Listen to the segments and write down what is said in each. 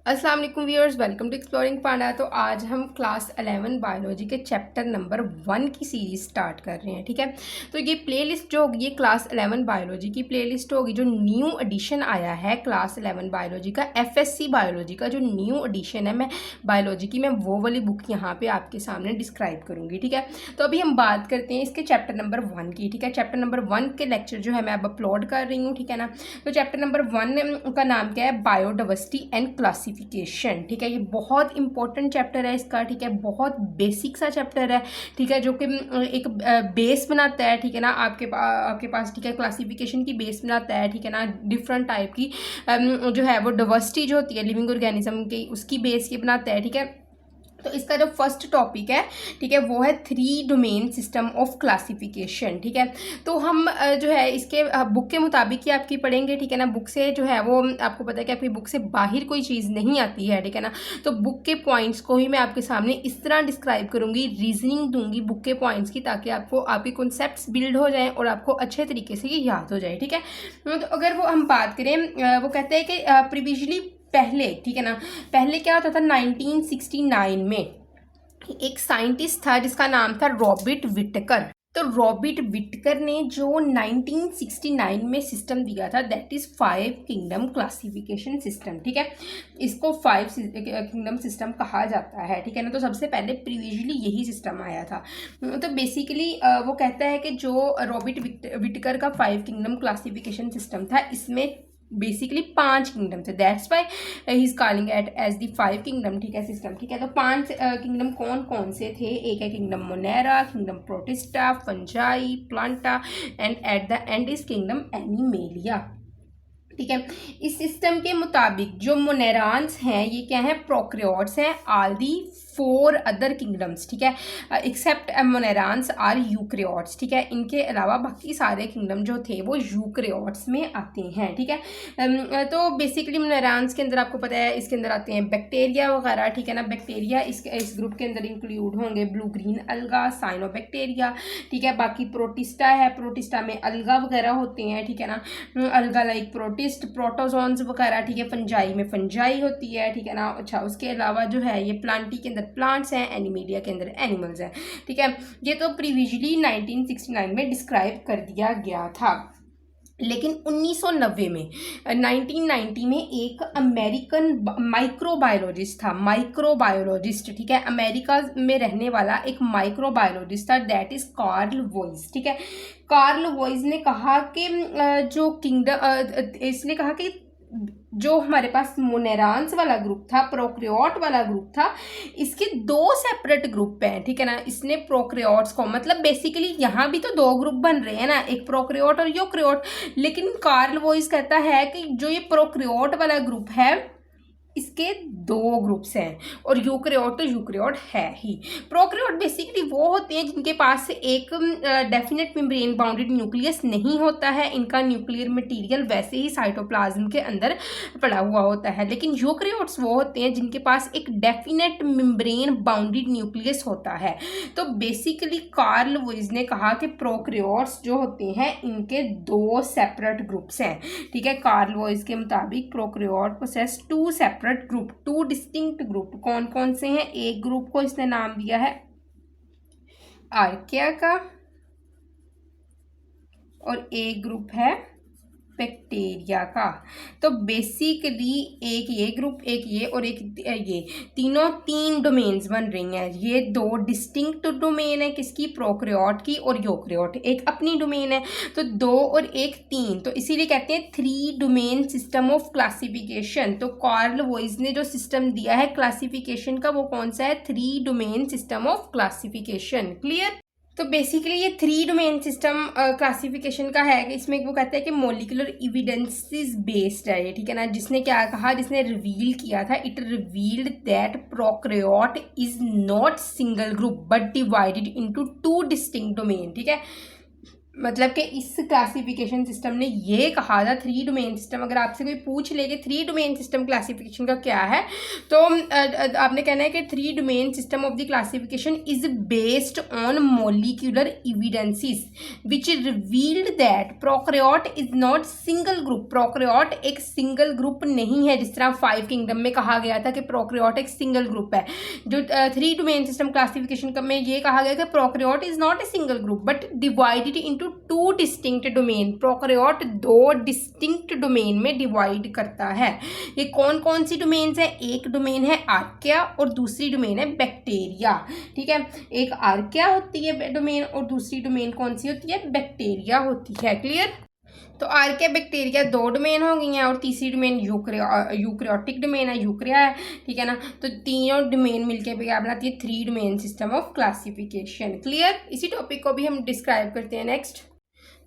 अस्सलाम वालेकुम viewers, welcome to exploring पांडा। तो आज हम क्लास 11 बायोलॉजी के चैप्टर नंबर 1 की सीरीज स्टार्ट कर रहे हैं। ठीक है, तो ये प्लेलिस्ट जो होगी ये क्लास 11 बायोलॉजी की प्लेलिस्ट होगी। जो न्यू एडिशन आया है क्लास 11 बायोलॉजी का, एफएससी बायोलॉजी का जो न्यू एडिशन है, मैं बायोलॉजी की मैं वो वाली बुक यहाँ पे आपके सामने डिस्क्राइब करूँगी। ठीक है, तो अभी हम बात करते हैं इसके चैप्टर नंबर 1 की। ठीक है, चैप्टर नंबर 1 के लेक्चर जो है मैं अब अपलोड कर रही हूँ। ठीक है ना, तो चैप्टर नंबर 1 का नाम क्या है? Biodiversity and classification. ठीक है, ये बहुत इंपॉर्टेंट चैप्टर है इसका। ठीक है, बहुत बेसिक सा चैप्टर है। ठीक है, जो कि एक बेस बनाता है। ठीक है ना, आपके पास ठीक है क्लासिफिकेशन की बेस बनाता है। ठीक है ना, डिफरेंट टाइप की जो है वो डाइवर्सिटी जो होती है लिविंग ऑर्गेनिज्म की, उसकी बेस ये बनाता है। ठीक है, तो इसका जो फर्स्ट टॉपिक है, ठीक है, वो है 3 डोमेन सिस्टम ऑफ क्लासिफिकेशन। ठीक है, तो हम जो है इसके बुक के मुताबिक ही आपकी पढ़ेंगे। ठीक है ना, बुक से जो है वो आपको पता है कि आपकी बुक से बाहर कोई चीज़ नहीं आती है। ठीक है ना, तो बुक के पॉइंट्स को ही मैं आपके सामने इस तरह डिस्क्राइब करूंगी, रीजनिंग दूंगी बुक के पॉइंट्स की, ताकि आपको आपके कॉन्सेप्ट्स बिल्ड हो जाएं और आपको अच्छे तरीके से ये याद हो जाए। ठीक है, तो अगर वो हम बात करें, वो कहते हैं कि प्रीवियसली पहले, ठीक है ना, पहले क्या होता था 1969 में एक साइंटिस्ट था जिसका नाम था रॉबर्ट विटकर। तो रॉबर्ट विटकर ने जो 1969 में सिस्टम दिया था, that is 5 kingdom classification system. ठीक है, इसको 5 किंगडम सिस्टम कहा जाता है। ठीक है ना, तो सबसे पहले प्रीवियसली यही सिस्टम आया था। तो बेसिकली वो कहता है कि जो रॉबर्ट विटकर का 5 किंगडम क्लासिफिकेशन सिस्टम था, इसमें बेसिकली 5 किंगडम थे। That's why he is calling it as the 5 kingdom. ठीक है, सिस्टम। ठीक है, तो 5 किंगडम कौन कौन से थे? एक है kingdom Monera, kingdom protista, fungi, Plantae and at the end is kingdom animalia. ठीक है, इस सिस्टम के मुताबिक जो मोनेरान्स हैं ये क्या है? प्रोक्रियोट्स हैं। ऑल दी 4 अदर किंगडम्स, ठीक है, एक्सेप्ट मोनेरान्स आर यूक्रियोट्स। ठीक है, इनके अलावा बाकी सारे किंगडम जो थे वो यूक्रियोट्स में आते हैं। ठीक है, तो बेसिकली मोनेरान्स के अंदर आपको पता है इसके अंदर आते हैं बैक्टीरिया वगैरह। ठीक है ना, बैक्टीरिया इस ग्रुप के अंदर इंक्लूड होंगे ब्लू ग्रीन अलगा, साइनोबैक्टीरिया। ठीक है, बाकी प्रोटिस्टा है, प्रोटिस्टा में अलगा वगैरह होते हैं। ठीक है ना, अलगा लाइक प्रोटोजोन्स वगैरह। ठीक है, फंजाई में फंजाई होती है। ठीक है ना, अच्छा, उसके अलावा जो है ये प्लांटी के अंदर प्लांट्स हैं, एनिमेलिया के अंदर एनिमल्स हैं। ठीक है, ये तो प्रीवियसली 1969 में डिस्क्राइब कर दिया गया था। लेकिन 1990 में 1990 में एक अमेरिकन माइक्रोबायोलॉजिस्ट था, माइक्रोबायोलॉजिस्ट। ठीक है, अमेरिका में रहने वाला एक माइक्रोबायोलॉजिस्ट था, दैट इज कार्ल वॉइस। ठीक है, कार्ल वॉइस ने कहा कि जो किंगडम, इसने कहा कि जो हमारे पास मोनेरान्स वाला ग्रुप था, प्रोक्रियोट वाला ग्रुप था, इसके 2 सेपरेट ग्रुप हैं। ठीक है ना, इसने प्रोक्रियोट्स को, मतलब बेसिकली यहाँ भी तो 2 ग्रुप बन रहे हैं ना, एक प्रोक्रियोट और यूक्रियोट। लेकिन कार्ल वॉइस कहता है कि जो ये प्रोक्रियोट वाला ग्रुप है इसके 2 ग्रुप्स हैं, और यूक्रियोट तो यूक्रियोट है ही। प्रोक्रियोट बेसिकली वो होते हैं जिनके पास एक डेफिनेट मेम्ब्रेन बाउंडेड न्यूक्लियस नहीं होता है, इनका न्यूक्लियर मटेरियल वैसे ही साइटोप्लाज्म के अंदर पड़ा हुआ होता है। लेकिन यूक्रियोट्स वो होते हैं जिनके पास एक डेफिनेट मेम्ब्रेन बाउंडेड न्यूक्लियस होता है। तो बेसिकली कार्ल वॉइस ने कहा कि प्रोक्रियोट्स जो होते हैं इनके 2 सेपरेट ग्रुप्स हैं। ठीक है, कार्ल वॉइस के मुताबिक prokaryote possess 2 separate group, 2 distinct group. कौन कौन से हैं? एक ग्रुप को इसने नाम दिया है आर्किया का, और एक ग्रुप है बैक्टीरिया का। तो बेसिकली एक ये ग्रुप, एक ये, और एक ये, तीनों 3 डोमेन्स बन रही हैं। ये 2 डिस्टिंक्ट डोमेन है किसकी? प्रोक्रियोट की और यूक्रियोट एक अपनी डोमेन है। तो 2 और 1 3, तो इसीलिए कहते हैं 3 डोमेन सिस्टम ऑफ क्लासिफिकेशन। तो कार्ल वॉइस ने जो सिस्टम दिया है क्लासिफिकेशन का वो कौन सा है? 3 domain system of classification. Clear? तो बेसिकली ये 3 डोमेन सिस्टम क्लासिफिकेशन का है कि इसमें वो कहते हैं कि मॉलिक्यूलर एविडेंसेस बेस्ड है ये। ठीक है ना, जिसने क्या कहा, जिसने रिवील किया था, it revealed that prokaryote is not single group but divided into 2 distinct domain. ठीक है, मतलब कि इस क्लासिफिकेशन सिस्टम ने ये कहा था 3 डोमेन सिस्टम, अगर आपसे कोई पूछ ले कि 3 डोमेन सिस्टम क्लासिफिकेशन का क्या है, तो आपने कहना है कि 3 domain system of the classification is based on molecular evidences which revealed that prokaryote is not single group. Prokaryote एक सिंगल ग्रुप नहीं है, जिस तरह 5 किंगडम में कहा गया था कि प्रोकैरियोट एक सिंगल ग्रुप है। जो 3 डोमेन सिस्टम क्लासिफिकेशन में ये कहा गया कि prokaryote is not a single group but divided into 2 distinct domain. Prokaryote 2 distinct domain में डिवाइड करता है। ये कौन कौन सी डोमेन्स है? एक डोमेन है आर्किया और दूसरी डोमेन है बैक्टीरिया। ठीक है, एक आर्किया होती है डोमेन और दूसरी डोमेन कौन सी होती है? बैक्टीरिया होती है। क्लियर? तो आर्किया बैक्टीरिया 2 डोमेन हो गई हैं और तीसरी डोमेन यूकैरियोटिक डोमेन है, यूकरिया है। ठीक है ना, तो तीनों डोमेन मिलके क्या बनाती है? 3 domain system of classification. Clear? इसी टॉपिक को भी हम डिस्क्राइब करते हैं नेक्स्ट।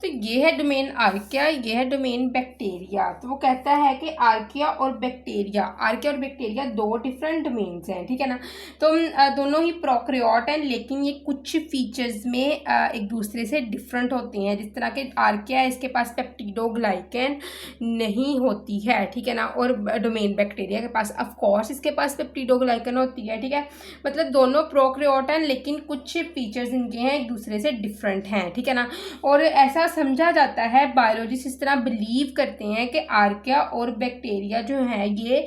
तो ये है डोमेन आर्किया, ये है डोमेन बैक्टीरिया। तो वो कहता है कि आर्किया और बैक्टीरिया 2 डिफरेंट डोमेन्स हैं। ठीक है ना, तो दोनों ही प्रोकैरियोट हैं, लेकिन ये कुछ फीचर्स में एक दूसरे से डिफरेंट होते हैं। जिस तरह के आर्किया है, इसके पास पेप्टिडोग्लाइकन नहीं होती है। ठीक है ना, और डोमेन बैक्टीरिया के पास ऑफकोर्स इसके पास पेप्टिडोग्लाइकन होती है। ठीक है, मतलब दोनों प्रोकैरियोट हैं, लेकिन कुछ फीचर्स इनके हैं एक दूसरे से डिफरेंट हैं। ठीक है ना, और ऐसा समझा जाता है, बायोलॉजिस्ट इस तरह बिलीव करते हैं कि आर्किया और बैक्टीरिया जो है ये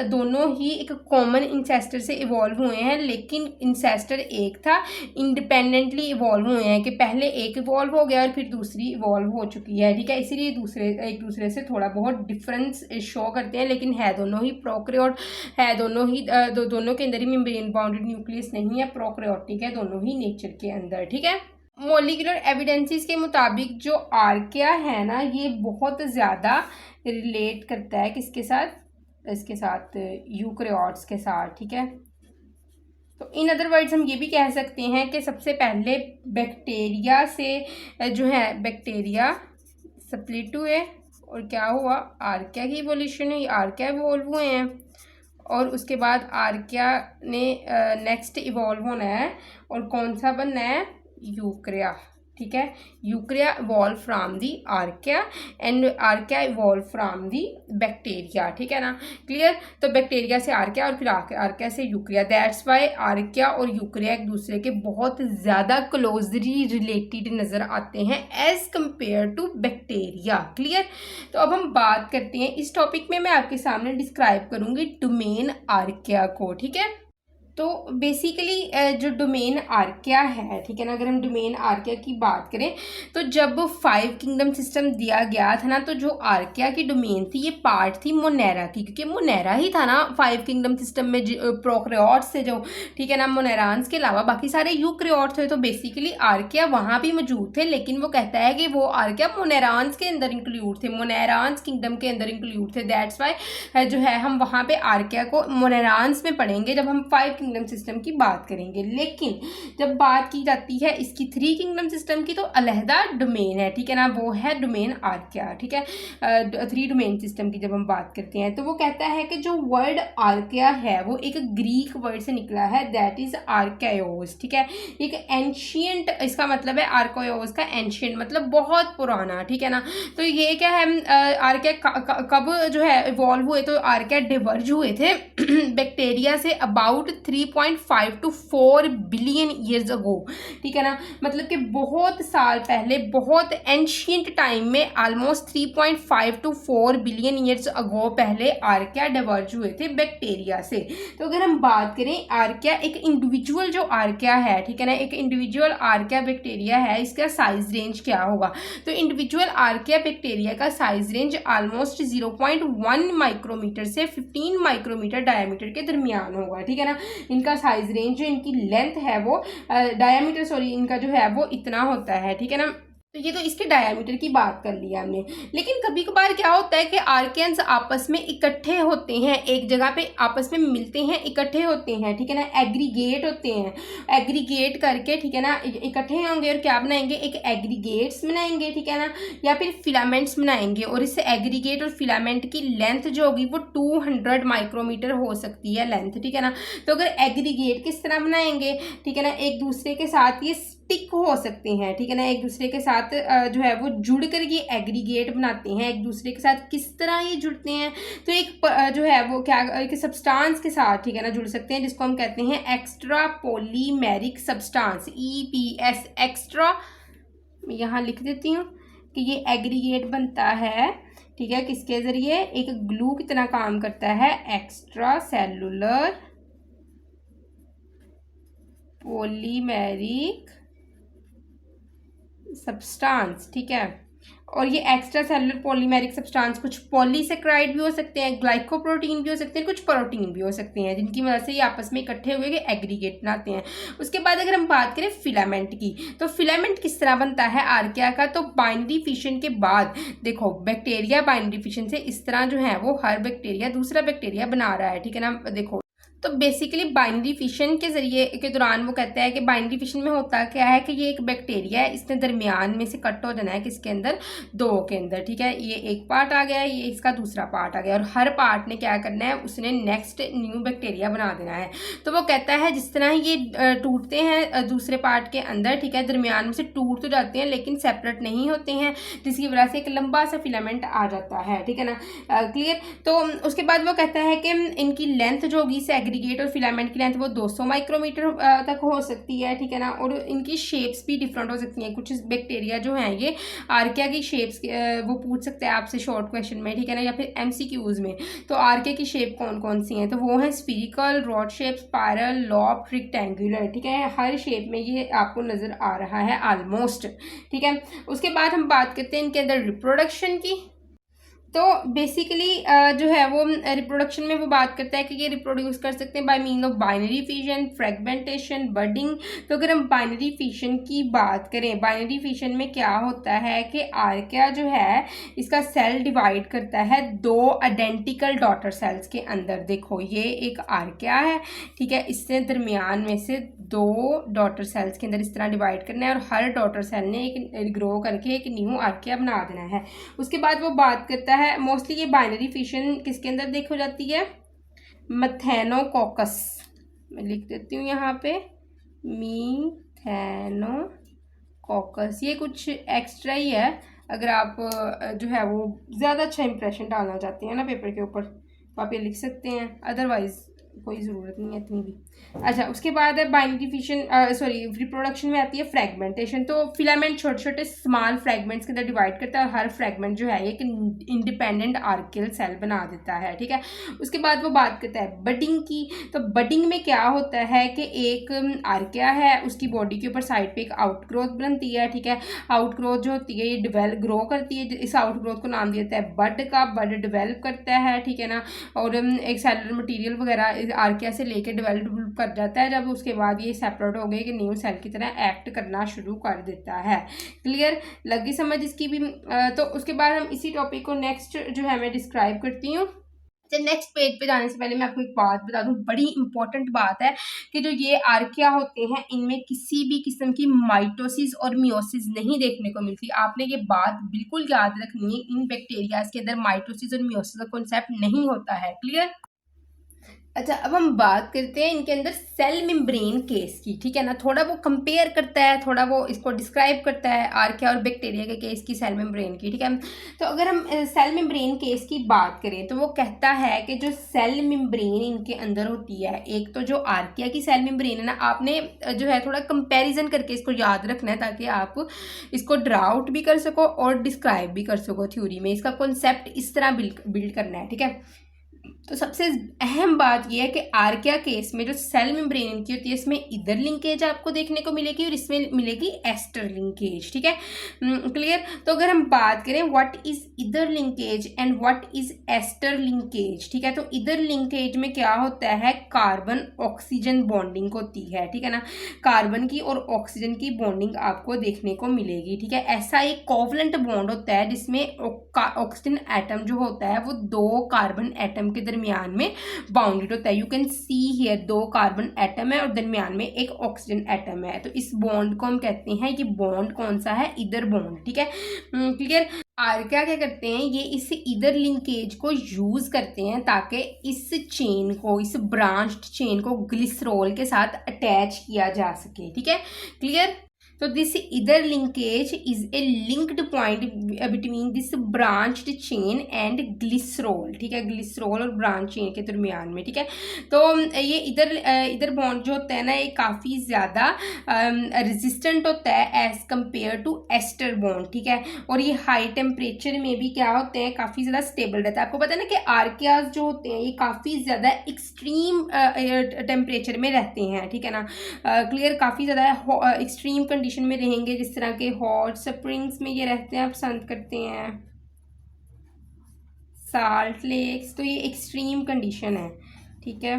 दोनों ही एक कॉमन इंसेस्टर से इवॉल्व हुए हैं, लेकिन इंसेस्टर एक था, इंडिपेंडेंटली इवॉल्व हुए हैं कि पहले एक इवॉल्व हो गया और फिर दूसरी इवॉल्व हो चुकी है। ठीक है, इसीलिए एक दूसरे से थोड़ा बहुत डिफरेंस शो करते हैं, लेकिन है दोनों ही प्रोकैरियोट है, दोनों के अंदर ही मेम्ब्रेन बाउंडेड न्यूक्लियस नहीं है, प्रोकैरियोटिक है दोनों ही नेचर के अंदर। ठीक है, मॉलिक्यूलर एविडेंसेस के मुताबिक जो आर्किया है ना, ये बहुत ज़्यादा रिलेट करता है किसके साथ? इसके साथ यूकैरियोट्स के साथ। ठीक है, तो इन अदर वर्ड्स हम ये भी कह सकते हैं कि सबसे पहले बैक्टीरिया से जो है बैक्टीरिया स्प्लिट हुए और क्या हुआ? आर्किया की इवोल्यूशन है, आर्किया इवॉल्व हुए हैं और उसके बाद आर्किया ने नेक्स्ट इवॉल्व होना है और कौन सा बनना है? यूकरिया। ठीक है, eukarya evolve from the archaea and archaea evolve from the bacteria. ठीक है ना, क्लियर? तो बैक्टीरिया से आर्किया और फिर आर्किया से यूकरिया। दैट्स वाई आर्किया और यूकरिया एक दूसरे के बहुत ज़्यादा क्लोजली रिलेटेड नज़र आते हैं as compare to bacteria. Clear? तो अब हम बात करते हैं, इस टॉपिक में मैं आपके सामने डिस्क्राइब करूँगी डोमेन आर्किया को। ठीक है, तो बेसिकली जो डोमेन आर्किया है, ठीक है ना, अगर हम डोमेन आर्किया की बात करें तो जब 5 किंगडम सिस्टम दिया गया था ना, तो जो आर्किया की डोमेन थी ये पार्ट थी मोनेरा की, क्योंकि मोनेरा ही था ना 5 किंगडम सिस्टम में प्रोकैरियोट्स से जो, ठीक है ना, मोनेरान्स के अलावा बाकी सारे यूकैरियोट्स थे। तो बेसिकली आर्किया वहाँ भी मौजूद थे, लेकिन वो कहता है कि वो आर्किया मोनेरान्स के अंदर इंक्लूड थे, मोनेरान्स किंगडम के अंदर इंक्लूड थे। दैट्स वाई जो है हम वहाँ पे आर्किया को मोनेरान्स में पढ़ेंगे जब हम 5 किंगडम सिस्टम की बात करेंगे। लेकिन जब बात की जाती है इसकी 3 किंगडम सिस्टम की, तो अलहदा डोमेन है। ठीक है ना, वो है डोमेन आर्किया। ठीक है, 3 डोमेन सिस्टम की जब हम बात करते हैं तो वो कहता है कि जो वर्ड आर्किया है वो एक ग्रीक वर्ड से निकला है, दैट इज आर्कायोस। ठीक है, एक एंशियंट, इसका मतलब है आर्कायोस का एंशियंट मतलब बहुत पुराना। ठीक है ना, तो ये क्या है, आर्किया कब जो है इवॉल्व हुए? तो आर्किया डिवर्ज हुए थे bacteria say about 3.5 to 4 billion years ago. ठीक है ना, मतलब कि बहुत साल पहले, बहुत एंशियंट टाइम में, almost 3.5 to 4 billion years ago पहले आर्किया डिवर्ज हुए थे बैक्टीरिया से। तो अगर हम बात करें आर्किया, एक इंडिविजुअल जो आर्किया है, ठीक है ना, एक इंडिविजुअल आर्किया बैक्टीरिया है, इसका साइज रेंज क्या होगा? तो इंडिविजुअल आर्किया बैक्टीरिया का साइज रेंज ऑलमोस्ट 0.1 माइक्रोमीटर से 15 माइक्रोमीटर डायमीटर के दरमियान होगा। ठीक है ना, इनका साइज रेंज जो इनकी लेंथ है वो इनका जो है वो इतना होता है। ठीक है ना, तो ये तो इसके डायमीटर की बात कर लिया हमने। लेकिन कभी कभार क्या होता है कि आर्कियंस आपस में इकट्ठे होते हैं, एक जगह पे आपस में मिलते हैं, इकट्ठे होते हैं। ठीक है ना, एग्रीगेट होते हैं, एग्रीगेट करके, ठीक है ना, इकट्ठे होंगे और क्या बनाएंगे? एक एग्रीगेट्स बनाएंगे। ठीक है ना, या फिर फिलामेंट्स बनाएंगे और इस एग्रीगेट और फिलामेंट की लेंथ जो होगी वो 200 माइक्रोमीटर हो सकती है लेंथ। ठीक है ना, तो अगर एग्रीगेट किस तरह बनाएंगे? ठीक है ना, एक दूसरे के साथ ये स्टिक हो सकते हैं, ठीक है ना, एक दूसरे के साथ जो है वो जुड़ कर ये एग्रीगेट बनाते हैं। एक दूसरे के साथ किस तरह ये जुड़ते हैं, तो एक जो है वो क्या एक सब्सटेंस के साथ, ठीक है ना, जुड़ सकते हैं, जिसको हम कहते हैं extra polymeric substance, EPS extra. यहाँ लिख देती हूँ कि ये एग्रीगेट बनता है, ठीक है, किसके ज़रिए, एक ग्लू की तरह काम करता है, एक्स्ट्रा सेलुलर पॉलीमेरिक सब्सटेंस, ठीक है। और ये एक्स्ट्रा सेलुलर पॉलीमेरिक सब्सटेंस कुछ पॉलीसेक्राइड भी हो सकते हैं, ग्लाइकोप्रोटीन भी हो सकते हैं, कुछ प्रोटीन भी हो सकते हैं, जिनकी वजह से ये आपस में इकट्ठे हुए के एग्रीगेट बनाते हैं। उसके बाद अगर हम बात करें फिलामेंट की, तो फिलामेंट किस तरह बनता है आर्किया का, तो बाइनरी फिशन के बाद देखो बैक्टीरिया बाइनरी फिशन से इस तरह जो है वो हर बैक्टीरिया दूसरा बैक्टीरिया बना रहा है, ठीक है ना। देखो तो बेसिकली बाइनरी फिशन के जरिए के दौरान वो कहता है कि बाइनरी फिशन में होता क्या है कि ये एक बैक्टीरिया है, इसने दरमियान में से कट हो जाना है किसके अंदर, दो के अंदर, ठीक है। ये एक पार्ट आ गया, ये इसका दूसरा पार्ट आ गया, और हर पार्ट ने क्या करना है, उसने नेक्स्ट न्यू बैक्टीरिया बना देना है। तो वो कहता है जिस तरह ये टूटते हैं दूसरे पार्ट के अंदर, ठीक है, दरमियान में से टूट तो जाते हैं लेकिन सेपरेट नहीं होते हैं, जिसकी वजह से एक लंबा सा फिलामेंट आ जाता है, ठीक है ना, क्लियर। तो उसके बाद वो कहता है कि इनकी लेंथ जो होगी एग्रीगेट और फिलामेंट की लेंथ वो 200 माइक्रोमीटर तक हो सकती है, ठीक है ना। और इनकी शेप्स भी डिफरेंट हो सकती हैं। कुछ बैक्टीरिया जो हैं ये आर्किया की शेप्स वो पूछ सकते हैं आपसे शॉर्ट क्वेश्चन में, ठीक है ना, या फिर MCQs में। तो आर्किया की शेप कौन कौन सी हैं, तो वो है spherical, rod shape, spiral, lobe, rectangular, ठीक है। हर शेप में ये आपको नजर आ रहा है ऑलमोस्ट, ठीक है। उसके बाद हम बात करते हैं इनके अंदर रिप्रोडक्शन की। तो बेसिकली जो है वो रिप्रोडक्शन में वो बात करता है कि ये रिप्रोड्यूस कर सकते हैं by mean of binary fission, fragmentation, budding. तो अगर हम बाइनरी फिशन की बात करें, बाइनरी फिशन में क्या होता है कि आर्किया जो है इसका सेल डिवाइड करता है दो आइडेंटिकल डॉटर सेल्स के अंदर। देखो ये एक आर्किया है, ठीक है, इससे दरमियान में से दो डॉटर सेल्स के अंदर इस तरह डिवाइड करना है, और हर डॉटर सेल ने एक ग्रो करके एक न्यू आर्किया बना देना है। उसके बाद वो बात करता है मोस्टली ये बाइनरी फिशन किसके अंदर देखो जाती है, मैथेनोकोकस, मैं लिख देती हूँ यहाँ पे मीथेनोकोकस। ये कुछ एक्स्ट्रा ही है, अगर आप जो है वो ज़्यादा अच्छा इंप्रेशन डालना चाहते हैं ना पेपर के ऊपर तो आप ये लिख सकते हैं, अदरवाइज कोई ज़रूरत नहीं है इतनी भी। अच्छा, उसके बाद है बाइनरी फिशन सॉरी रिप्रोडक्शन में आती है फ्रेगमेंटेशन। तो फिलामेंट छोटे छोटे स्मॉल फ्रेगमेंट्स के अंदर डिवाइड करता है, और हर फ्रेगमेंट जो है एक इंडिपेंडेंट आर्कियल सेल बना देता है, ठीक है। उसके बाद वो बात करता है बडिंग की। तो बडिंग में क्या होता है कि एक आर्किया है, उसकी बॉडी के ऊपर साइड पे एक आउटग्रोथ बनती है, ठीक है। आउटग्रोथ जो होती है ये डिवेल्प ग्रो करती है, इस आउटग्रोथ को नाम देता है बड का, बड डिवेल्प करता है, ठीक है ना। और एक सेलुलर मटीरियल वगैरह आर्किया से लेके डेवलप कर जाता है, जब उसके बाद ये सेपरेट हो गए कि न्यू सेल की तरह एक्ट करना शुरू कर देता है। क्लियर लगी समझ इसकी भी। तो उसके बाद हम इसी टॉपिक को नेक्स्ट जो है मैं डिस्क्राइब करती हूँ। नेक्स्ट पेज पे जाने से पहले मैं आपको एक बात बता दूं, बड़ी इंपॉर्टेंट बात है कि जो ये आर्किया होते हैं इनमें किसी भी किस्म की माइटोसिस और मियोसिस नहीं देखने को मिलती। आपने ये बात बिल्कुल याद रखनी है, इन बैक्टीरियाज के अंदर माइटोसिस और मियोसिस का कॉन्सेप्ट नहीं होता है। क्लियर। अच्छा, अब हम बात करते हैं इनके अंदर सेल मेम्ब्रेन केस की, ठीक है ना। थोड़ा वो कंपेयर करता है, थोड़ा वो इसको डिस्क्राइब करता है आर्किया और बैक्टीरिया के केस की, सेल मेम्ब्रेन की, ठीक है। तो अगर हम सेल मेम्ब्रेन केस की बात करें तो वो कहता है कि जो सेल मेम्ब्रेन इनके अंदर होती है, एक तो जो आर्किया की सेल मेम्ब्रेन है ना, आपने जो है थोड़ा कंपेरिजन करके इसको याद रखना है ताकि आप इसको ड्रा आउट भी कर सको और डिस्क्राइब भी कर सको थ्योरी में। इसका कॉन्सेप्ट इस तरह बिल्ड करना है, ठीक है। तो सबसे अहम बात यह है कि आर्किया केस में जो सेल मेम्ब्रेन इनकी होती है इसमें इधर लिंकेज आपको देखने को मिलेगी और इसमें मिलेगी एस्टर लिंकेज, ठीक है। क्लियर। तो अगर हम बात करें what is ether linkage and what is ester linkage, ठीक है। तो इधर लिंकेज में क्या होता है, कार्बन ऑक्सीजन बॉन्डिंग होती है, ठीक है ना। कार्बन की और ऑक्सीजन की बॉन्डिंग आपको देखने को मिलेगी, ठीक है। ऐसा एक कोवलेंट बॉन्ड होता है जिसमें ऑक्सीजन एटम जो होता है वो दो कार्बन एटम के दरमियान में बाउंडेड होता है। यू कैन सी हियर दो कार्बन एटम है और दरमियान में एक ऑक्सीजन एटम है। तो इस बॉन्ड को हम कहते हैं, ये बॉन्ड कौन सा है, इधर बॉन्ड, ठीक है। क्लियर। आर्किया क्या करते हैं, ये इस इधर लिंकेज को यूज करते हैं ताकि इस चेन को, इस ब्रांच्ड चेन को ग्लिसरॉल के साथ अटैच किया जा सके, ठीक है। क्लियर। तो this either linkage is a linked point between this branched chain and glycerol, ठीक है, ग्लिसरॉल और ब्रांच चेन के दरमियान में, ठीक है। तो ये इधर बॉन्ड जो होता है ना, ये काफ़ी ज़्यादा रेजिस्टेंट होता है as compare to ester bond, ठीक है। और ये हाई टेम्परेचर में भी क्या होते हैं, काफ़ी ज़्यादा स्टेबल रहता है। आपको पता है ना कि आर्कियाज जो होते हैं ये काफ़ी ज़्यादा एक्सट्रीम टेम्परेचर में रहते हैं, ठीक है ना, क्लियर, काफ़ी ज़्यादा एक्सट्रीम कंडीशन में रहेंगे, जिस तरह के हॉट स्प्रिंग्स में ये रहते हैं, पसंद करते हैं, साल्ट लेक्स, तो ये एक्सट्रीम कंडीशन है, ठीक है।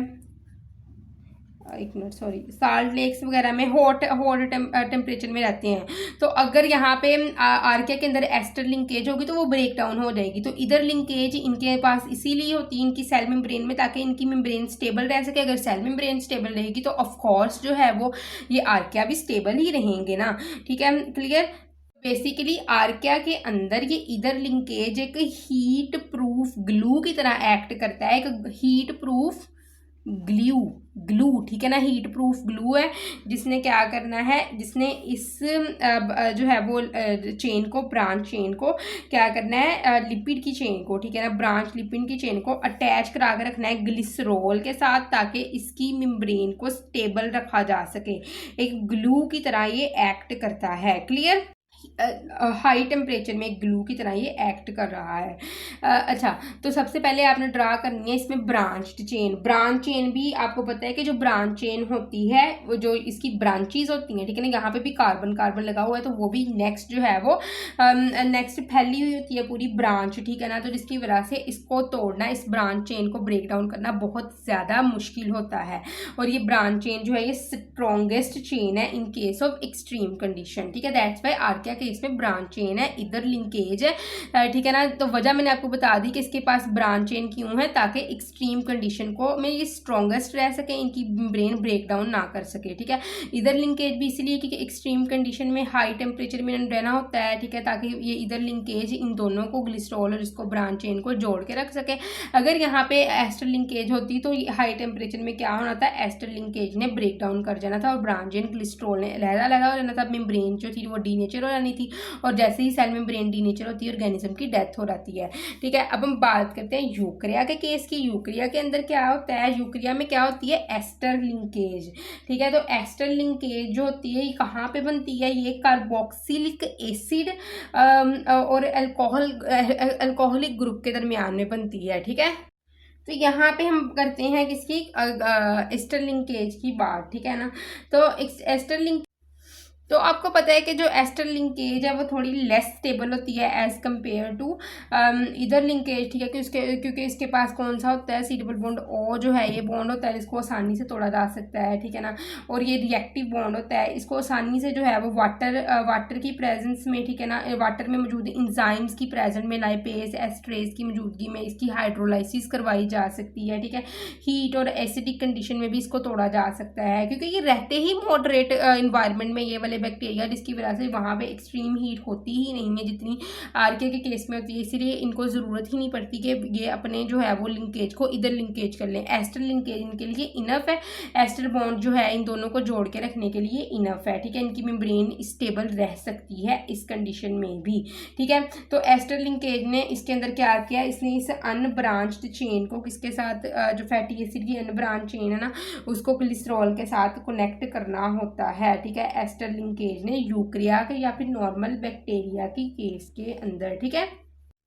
एक मिनट, सॉरी, साल्ट लेक्स वगैरह में हॉट टेम्परेचर में रहते हैं। तो अगर यहाँ पे आर्किया के अंदर एस्टर लिंकेज होगी तो वो ब्रेक डाउन हो जाएगी। तो इधर लिंकेज इनके पास इसीलिए होती है इनकी सेल मेम्ब्रेन में, ताकि इनकी मेम्ब्रेन स्टेबल रह सके। अगर सेल मेम्ब्रेन स्टेबल रहेगी तो ऑफकोर्स जो है वो ये आर्किया भी स्टेबल ही रहेंगे ना, ठीक है, क्लियर। बेसिकली आर्किया के अंदर ये इधर लिंकेज एक हीट प्रूफ ग्लू की तरह एक्ट करता है, एक हीट प्रूफ ग्लू, ठीक है ना, हीट प्रूफ ग्लू है, जिसने क्या करना है, जिसने इस जो है वो चेन को, ब्रांच चेन को क्या करना है, लिपिड की चेन को, ठीक है ना, ब्रांच लिपिड की चेन को अटैच करा कर रखना है ग्लिसरॉल के साथ, ताकि इसकी मेम्ब्रेन को स्टेबल रखा जा सके। एक ग्लू की तरह ये एक्ट करता है, क्लियर। हाई टेम्परेचर में ग्लू की तरह ये एक्ट कर रहा है। अच्छा, तो सबसे पहले आपने ड्रा करनी है इसमें ब्रांच्ड चेन। ब्रांच चेन भी आपको पता है कि जो ब्रांच चेन होती है वो जो इसकी ब्रांचेस होती हैं, ठीक है ना, यहाँ पे भी कार्बन कार्बन लगा हुआ है, तो वो भी नेक्स्ट जो है वो नेक्स्ट फैली हुई होती है पूरी ब्रांच, ठीक है ना। तो जिसकी वजह से इसको तोड़ना, इस ब्रांच चेन को ब्रेक डाउन करना बहुत ज़्यादा मुश्किल होता है। और ये ब्रांच चेन जो है ये स्ट्रॉन्गेस्ट चेन है in case of extreme condition, ठीक है। दैट्स वाई आर्किया के इसमें ब्रांच चेन है, इधर लिंकेज है, ठीक है ना। तो वजह मैंने आपको बता दी कि इसके पास ब्रांच चेन क्यों है, ताकि एक्सट्रीम कंडीशन को में ये स्ट्रॉन्गेस्ट रह सके, इनकी ब्रेन ब्रेक डाउन ना कर सके, ठीक है। इधर लिंकेज भी इसलिए क्योंकि एक्सट्रीम कंडीशन में हाई टेम्परेचर में रहना होता है, ठीक है, ताकि ये इधर लिंकेज इन दोनों को, ग्लिसरॉल और इसको ब्रांच चेन को जोड़ के रख सके। अगर यहाँ पे एस्टर लिंकेज होती तो हाई टेम्परेचर में क्या होना था, एस्टर लिंकेज ने ब्रेक डाउन कर जाना था और ब्रांच चेन ग्लिसरॉल ने लहरा लगा हो जाना था, मेम्ब्रेन जो थी वो डीनेचर हो जानी थी। और जैसे ही सेल मेम्ब्रेन डीनेचर होती है ऑर्गेनिज्म की डेथ हो जाती है, ठीक है। अब हम बात करते हैं यूकरिया के केस की। यूकरिया के अंदर क्या होता है, यूकरिया में क्या होती है, एस्टर लिंकेज, ठीक है। तो एस्टर लिंकेज जो होती है ये कहाँ पे बनती है, ये कार्बोक्सिलिक एसिड और अल्कोहलिक ग्रुप के दरमियान में बनती है, ठीक है। तो यहाँ पे हम करते हैं किसकी, एस्टर लिंकेज की बात, ठीक है ना। तो एस्टर लिंक, तो आपको पता है कि जो एस्टर लिंकेज है वो थोड़ी लेस स्टेबल होती है एज कम्पेयर टू इधर लिंकेज, ठीक है, क्योंकि इसके पास कौन सा होता है, सीडेबल बॉन्ड ओ जो है ये बॉन्ड होता है, इसको आसानी से तोड़ा जा सकता है, ठीक है ना। और ये रिएक्टिव बॉन्ड होता है, इसको आसानी से जो है वो वाटर की प्रेजेंस में, ठीक है ना, वाटर में मौजूद इंजाइम्स की प्रेजेंस में, लाइपेज एस्ट्रेज की मौजूदगी में इसकी हाइड्रोलाइसिस करवाई जा सकती है, ठीक है। हीट और एसिडिक कंडीशन में भी इसको तोड़ा जा सकता है, क्योंकि ये रहते ही मॉडरेट इन्वायरमेंट में ये वाले बैक्टीरिया, जिसकी वजह से वहाँ पे एक्सट्रीम हीट होती ही नहीं है जितनी आर्किया के केस में होती है। इसीलिए इनको ज़रूरत ही नहीं पड़ती कि ये अपने जो है वो लिंकेज को इधर लिंकेज कर लें। एस्टर लिंकेज इनके लिए इनफ है, एस्टर बॉन्ड जो है इन दोनों को जोड़ के रखने के लिए इनफ है, ठीक है। इनकी मेम्ब्रेन स्टेबल रह सकती है इस कंडीशन में भी, ठीक है। तो एस्टर लिंकेज ने इसके अंदर क्या किया, इसने इस अनब्रांच्ड चेन को किसके साथ, जो फैटी एसिड की अनब्रांच चेन है ना, उसको ग्लिसरॉल के साथ कनेक्ट करना होता है, ठीक है, एस्टर लिंकेज ने यूकरिया के या फिर नॉर्मल बैक्टीरिया की केस के अंदर, ठीक है।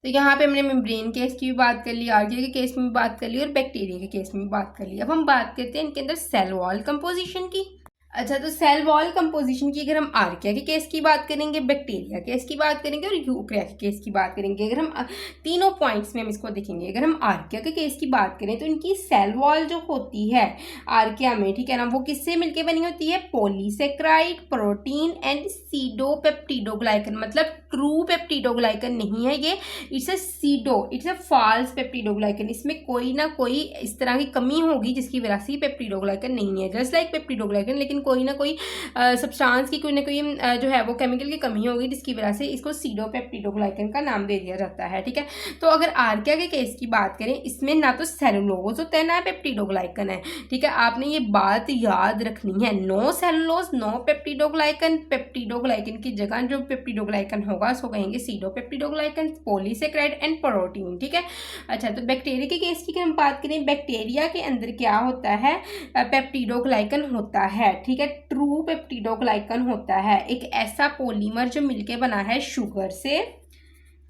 तो यहाँ पे हमने मेम्ब्रेन केस की भी बात कर ली, आर्किया के केस में भी बात कर ली और बैक्टीरिया के केस में भी बात कर ली। अब हम बात करते हैं इनके अंदर सेल वॉल कंपोजिशन की। अच्छा, तो सेल वॉल कंपोजिशन की अगर हम आर्किया के केस की बात करेंगे, बैक्टीरिया केस की बात करेंगे और यूकरिया के केस की बात करेंगे, अगर हम तीनों पॉइंट्स में हम इसको देखेंगे। अगर हम आर्किया के केस की बात करें तो इनकी सेल वॉल जो होती है आर्किया में, ठीक है ना, वो किससे मिलके बनी होती है, पॉलीसेक्राइड, प्रोटीन एंड सीडोपेप्टिडोग्लाइकन, मतलब ट्रू पेप्टिडोग्लाइकन नहीं है ये, it's a pseudo, it's a false peptidoglycan. इसमें कोई ना कोई इस तरह की कमी होगी जिसकी वजह से पेप्टिडोग्लाइकन नहीं है, जस्ट लाइक पेप्टिडोग्लाइकन, लेकिन कोई ना कोई सब्सटेंस की कोई ना कोई जो है वो केमिकल की कमी होगी जिसकी वजह से इसको सीडो पेप्टिडोग्लाइकन का नाम दे दिया जाता है, ठीक है। तो अगर आर्किया के केस की बात करें, इसमें ना तो सेलुलोज होता है ना पेप्टिडोग्लाइकन है, ठीक है। आपने ये बात याद रखनी है, no cellulose no peptidoglycan. Peptidoglycan की जगह जो पेप्टिडोग्लाइकन होगा उसको कहेंगे pseudo peptidoglycan, polysaccharide and protein, ठीक है। अच्छा, तो बैक्टीरिया के केस की हम बात करें, बैक्टीरिया के अंदर क्या होता है, पेप्टिडोग्लाइकन होता है, ठीक है। ट्रू पेप्टिडोग्लाइकन होता है एक ऐसा पॉलीमर जो मिलके बना है शुगर से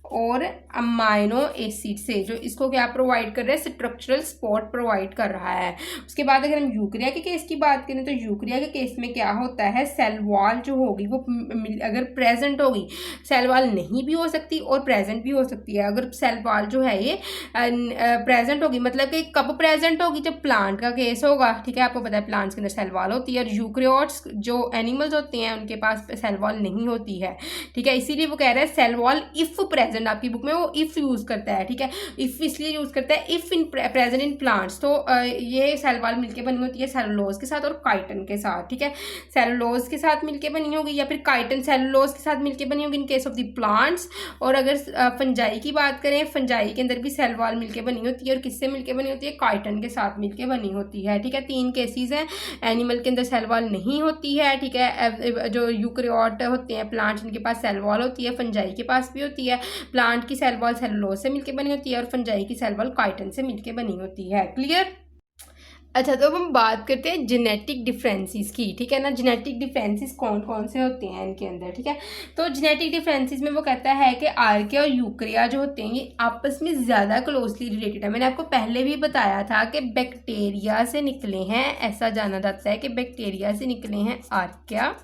और अमाइनो एसिड से, जो इसको क्या प्रोवाइड कर रहा है, स्ट्रक्चरल सपोर्ट प्रोवाइड कर रहा है। उसके बाद अगर हम यूकरिया के केस की बात करें तो यूकरिया के केस में क्या होता है, सेल वॉल जो होगी वो अगर प्रेजेंट होगी, सेल वॉल नहीं भी हो सकती और प्रेजेंट भी हो सकती है। अगर सेल वॉल जो है ये प्रेजेंट होगी, मतलब कि कब प्रेजेंट होगी, जब प्लांट का केस होगा, ठीक है। आपको पता है प्लांट्स के अंदर सेल वॉल होती है, और यूकरियोट्स जो एनिमल्स होते हैं उनके पास सेल वॉल नहीं होती है, ठीक है। इसीलिए वो कह रहे हैं सेल वॉल इफ प्रेजेंट, आपकी बुक में वो इफ यूज करता है, ठीक है। इफ इसलिए यूज करता है if in present in plants, तो ये सेल वॉल मिलके बनी होती है सेलुलोज के साथ और काइटन के साथ, ठीक है। सेलुलोज के साथ मिलके बनी होगी या फिर काइटन सेलुलोज के साथ मिलके बनी होगी in case of the plants. और अगर फंजाई की बात करें, फंजाई के अंदर भी सेल वॉल मिलके बनी होती है, और किससे मिलके बनी होती है, काइटन के साथ मिलके बनी होती है, ठीक है। 3 केसेस हैं, एनिमल के अंदर सेल वॉल नहीं होती है, ठीक है। जो यूकरियोट होते हैं प्लांट्स, उनके पास सेल वॉल होती है, फंजाई के पास भी होती है। प्लांट की सेल वॉल सेलुलोज से मिलकर बनी होती है और फंजाई की सेल वॉल काइटन से मिलकर बनी होती है, क्लियर। अच्छा, तो अब हम बात करते हैं जेनेटिक डिफरेंसेस की, ठीक है ना। जेनेटिक डिफरेंसेस कौन कौन से होते हैं इनके अंदर, ठीक है। तो जेनेटिक डिफरेंसेस में वो कहता है कि आर्किया और यूकरिया जो होते हैं ये आपस में ज़्यादा क्लोजली रिलेटेड है। मैंने आपको पहले भी बताया था कि बैक्टीरिया से निकले हैं, ऐसा जाना जाता है कि बैक्टीरिया से निकले हैं आर्किया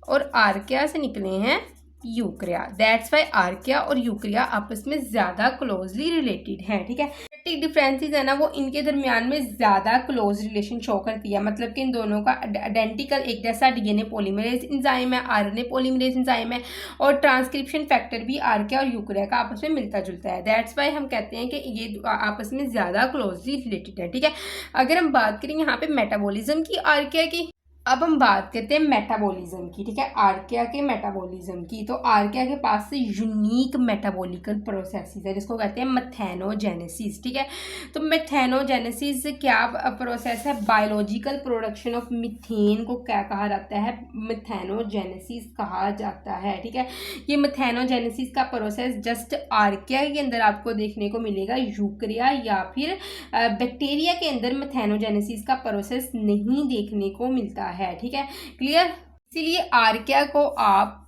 और आर्किया से निकले हैं यूकरिया। दैट्स वाई आर्किया और यूकरिया आपस में ज़्यादा क्लोजली रिलेटेड हैं, ठीक है। जेनेटिक डिफरेंसेस है ना, वो इनके दरमियान में ज़्यादा क्लोज रिलेशन शो करती है, मतलब कि इन दोनों का आइडेंटिकल एक जैसा डीएनए पॉलीमरेज एंजाइम है, आरएनए पॉलीमरेज एंजाइम है, और ट्रांसक्रिप्शन फैक्टर भी आर्किया और यूकरिया का आपस में मिलता जुलता है। दैट्स वाई हम कहते हैं कि ये आपस में ज़्यादा क्लोजली रिलेटेड है, ठीक है। अगर हम बात करें यहाँ पे मेटाबॉलिज्म की आर्किया की, अब हम बात करते हैं मेटाबॉलिज्म की, ठीक है, आर्किया के मेटाबॉलिज्म की। तो आर्किया के पास से यूनिक मेटाबॉलिकल प्रोसेसेस है जिसको कहते हैं मेथेनोजेनेसिस, ठीक है। तो मेथेनोजेनेसिस क्या प्रोसेस है, बायोलॉजिकल प्रोडक्शन ऑफ मीथेन को क्या कहा जाता है, मेथेनोजेनेसिस कहा जाता है, ठीक है। ये मेथेनोजेनेसिस का प्रोसेस जस्ट आर्किया के अंदर आपको देखने को मिलेगा, यूकरिया या फिर बैक्टीरिया के अंदर मेथेनोजेनेसिस का प्रोसेस नहीं देखने को मिलता है, ठीक है, क्लियर। इसीलिए आर्किया को आप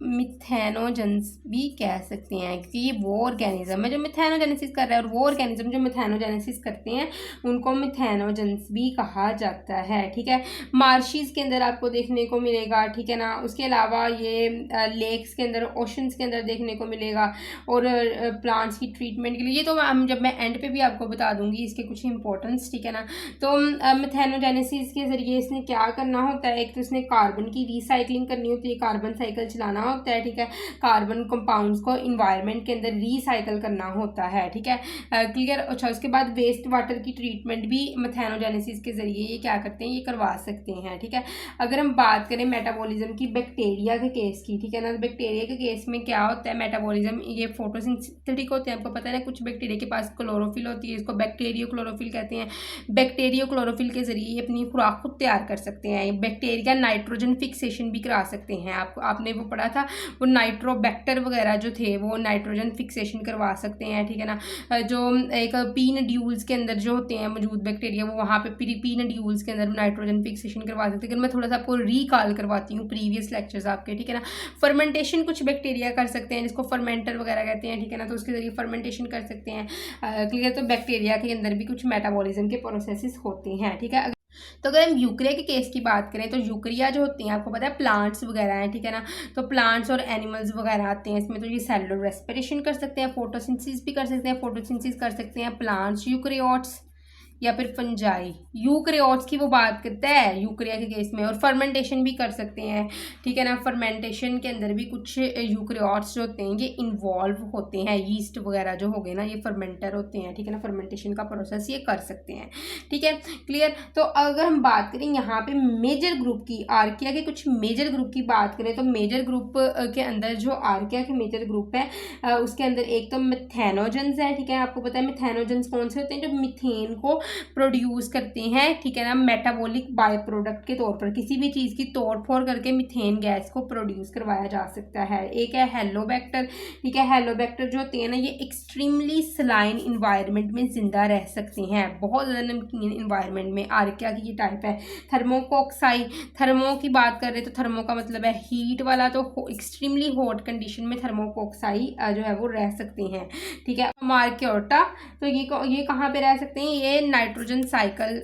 मिथेनोजेंस भी कह सकते हैं, क्योंकि ये वो ऑर्गेनिज्म है जो मिथेनोजेनेसिस कर रहा है, और वो ऑर्गेनिज्म जो मिथेनोजेनेसिस करते हैं उनको मिथेनोजेंस भी कहा जाता है, ठीक है। मार्शीज के अंदर आपको देखने को मिलेगा, ठीक है ना। उसके अलावा ये लेक्स के अंदर, ओशंस के अंदर देखने को मिलेगा, और प्लांट्स की ट्रीटमेंट के लिए, ये तो हम जब मैं एंड पे भी आपको बता दूंगी इसके कुछ इंपॉर्टेंस, ठीक है ना। तो मिथेनोजेनेसिस के जरिए इसने क्या करना होता है, एक तो इसने कार्बन की रिसाइकलिंग करनी होती है, कार्बन साइकिल चलाना होता है, ठीक है। कार्बन कंपाउंड्स को इन्वायरमेंट के अंदर रिसाइकल करना होता है, ठीक है, क्लियर। अच्छा, उसके बाद वेस्ट वाटर की ट्रीटमेंट भी मेथेनोजेनेसिस के जरिए ये क्या करते हैं, ये करवा सकते हैं, ठीक है। अगर हम बात करें मेटाबॉलिज्म की बैक्टीरिया के केस की, ठीक है ना, बैक्टीरिया के केस में क्या होता है मेटाबॉलिज्म, ये फोटोसिंथेटिक होते हैं, आपको पता है ना। कुछ बैक्टीरिया के पास क्लोरोफिल होती है, इसको बैक्टीरियो क्लोरोफिल कहते हैं। बैक्टीरियो क्लोरोफिल के जरिए ये अपनी खुराक खुद तैयार कर सकते हैं। बैक्टीरिया नाइट्रोजन फिक्सेशन भी करा सकते हैं, आपने वो पढ़ा था, वो नाइट्रोबैक्टर वगैरह जो थे वो नाइट्रोजन फिक्सेशन करवा सकते हैं, ठीक है ना। जो एक पी नड्यूल्स के अंदर जो होते हैं मौजूद बैक्टीरिया, वो वहाँ पे पी नड्यूल्स के अंदर नाइट्रोजन फिक्सेशन करवा सकते हैं। मैं थोड़ा सा आपको रिकॉल करवाती हूँ प्रीवियस लेक्चर्स आपके, ठीक है ना। फर्मेंटेशन कुछ बैक्टीरिया कर सकते हैं जिसको फर्मेंटर वगैरह कहते हैं, ठीक है ना, तो उसके जरिए फर्मेंटेशन कर सकते हैं, क्लियर। तो बैक्टीरिया के अंदर भी कुछ मेटाबॉलिज्म के प्रोसेसेस होते हैं, ठीक है। तो अगर हम यूकरिया के केस की बात करें तो यूकरिया जो होती हैं आपको पता है प्लांट्स वगैरह हैं, ठीक है ना। तो प्लांट्स और एनिमल्स वगैरह आते हैं इसमें, तो ये सेलुलर रेस्पिरेशन कर सकते हैं, फोटोसिंथेसिस भी कर सकते हैं, फोटोसिंथेसिस कर सकते हैं प्लांट्स यूकरियोट्स, या फिर फंजाई। यूकैरियोट्स की वो बात करता है यूकैरिया के केस में। और फर्मेंटेशन भी कर सकते हैं, ठीक है ना। फर्मेंटेशन के अंदर भी कुछ यूकैरियोट्स जो होते हैं ये इन्वॉल्व होते हैं, यीस्ट वगैरह जो हो गए ना ये फर्मेंटर होते हैं, ठीक है ना। फर्मेंटेशन का प्रोसेस ये कर सकते हैं, ठीक है, क्लियर। तो अगर हम बात करें यहाँ पे मेजर ग्रुप की, आर्किया के कुछ मेजर ग्रुप की बात करें तो मेजर ग्रुप के अंदर जो आर्किया के मेजर ग्रुप है उसके अंदर एक तो मिथेनोजेंस है, ठीक है। आपको पता है मिथेनोजेंस कौन से होते हैं, जो मीथेन को प्रोड्यूस करते हैं, ठीक है ना, मेटाबॉलिक बाय प्रोडक्ट के तौर पर। किसी भी चीज़ की तोड़ फोड़ करके मीथेन गैस को प्रोड्यूस करवाया जा सकता है। एक है हेलोबैक्टर, ठीक है। हेलोबैक्टर जो होते हैं ना ये एक्सट्रीमली सलाइन इन्वायरमेंट में जिंदा रह सकते हैं, बहुत ज़्यादा नमकीन इन्वायरमेंट में। आर्किया की ये टाइप है। थर्मोकोक्साई, थर्मो की बात कर रहे तो थर्मो का मतलब है हीट वाला, तो एक्सट्रीमली हॉट कंडीशन में थर्मोकोक्साई जो है वो रह सकते हैं, ठीक है। मार्क्योटा, तो ये कहाँ पे रह सकते हैं, ये नाइट्रोजन साइकिल